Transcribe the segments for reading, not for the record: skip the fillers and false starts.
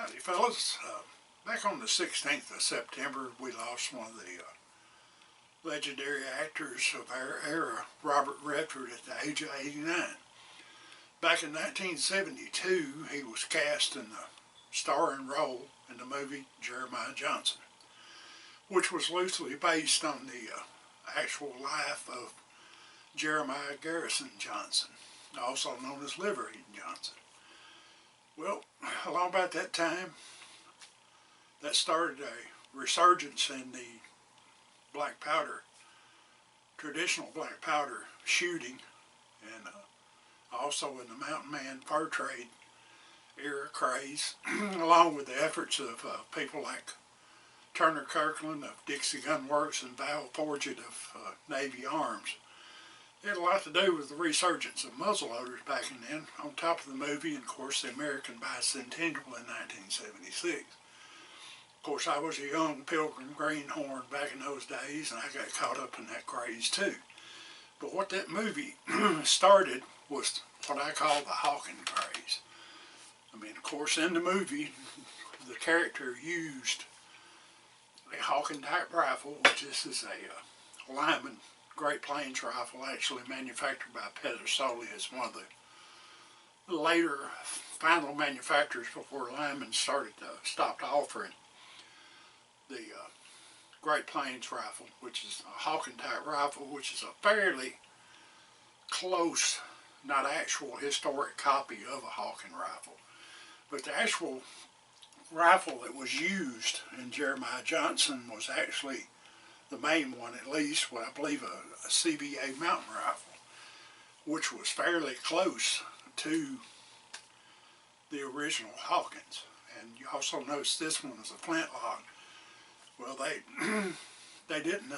Howdy fellas, back on the 16th of September we lost one of the legendary actors of our era, Robert Redford, at the age of 89. Back in 1972 he was cast in the starring role in the movie Jeremiah Johnson, which was loosely based on the actual life of Jeremiah Garrison Johnson, also known as Liver Eating Johnson. Well, along about that time, that started a resurgence in the black powder, traditional black powder shooting, and also in the mountain man fur trade era craze, along with the efforts of people like Turner Kirkland of Dixie Gun Works and Val Forget of Navy Arms. It had a lot to do with the resurgence of muzzleloaders back then, on top of the movie, and of course the American Bicentennial in 1976. Of course, I was a young pilgrim greenhorn back in those days, and I got caught up in that craze too. But what that movie started was what I call the Hawken craze. I mean, of course, in the movie, the character used a Hawken type rifle, which is a Lyman Great Plains rifle, actually manufactured by Pedersoli as one of the later final manufacturers before Lyman stopped offering the Great Plains rifle, which is a Hawken type rifle, which is a fairly close, not actual historic copy of a Hawken rifle. But the actual rifle that was used in Jeremiah Johnson was actually the main one, at least, what I believe a CBA mountain rifle, which was fairly close to the original Hawkins. And you also notice this one is a flintlock. Well, they didn't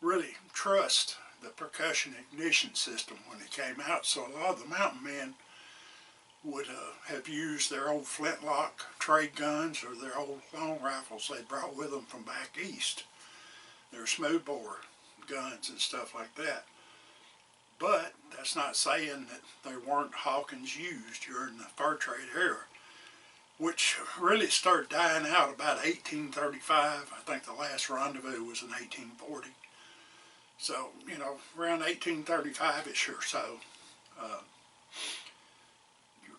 really trust the percussion ignition system when it came out, so a lot of the mountain men would have used their old flintlock trade guns or their old long rifles they brought with them from back east. Their smoothbore guns and stuff like that. But that's not saying that there weren't Hawkins used during the fur trade era, which really started dying out about 1835. I think the last rendezvous was in 1840. So, you know, around 1835-ish or so.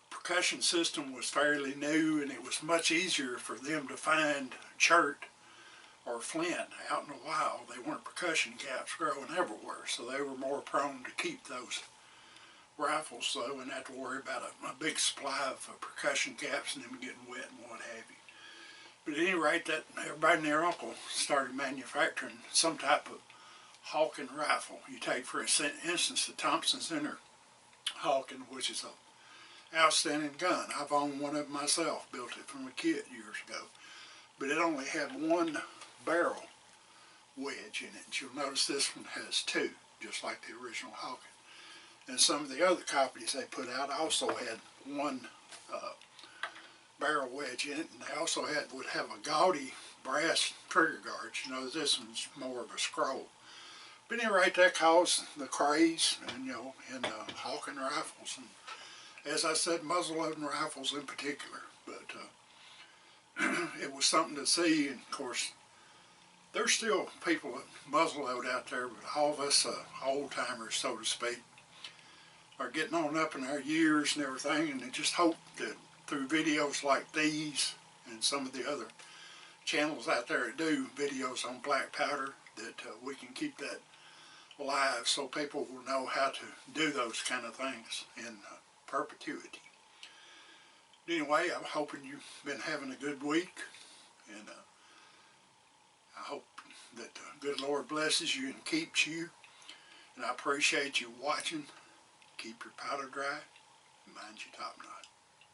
Percussion system was fairly new, and it was much easier for them to find chert or flint out in the wild. They weren't percussion caps growing everywhere, so they were more prone to keep those rifles so and not to worry about a big supply of percussion caps and them getting wet and what have you. But at any rate, that everybody and their uncle started manufacturing some type of Hawken rifle. You take, for instance, the Thompson Center Hawken, which is a outstanding gun. I've owned one of them myself, built it from a kit years ago. But it only had one barrel wedge in it. You'll notice this one has two, just like the original Hawken. And some of the other copies they put out also had one barrel wedge in it, and they also would have a gaudy brass trigger guard. You know, this one's more of a scroll. But at any rate, that caused the craze, and you know, in Hawken rifles, and as I said, muzzleloading rifles in particular. But it was something to see, and of course, there's still people that muzzleload out there, but all of us old-timers, so to speak, are getting on up in our years and everything, and I just hope that through videos like these and some of the other channels out there that do videos on black powder, that we can keep that alive so people will know how to do those kind of things in perpetuity. Anyway, I'm hoping you've been having a good week, and I hope that the good Lord blesses you and keeps you, and I appreciate you watching. Keep your powder dry, and mind your top knot.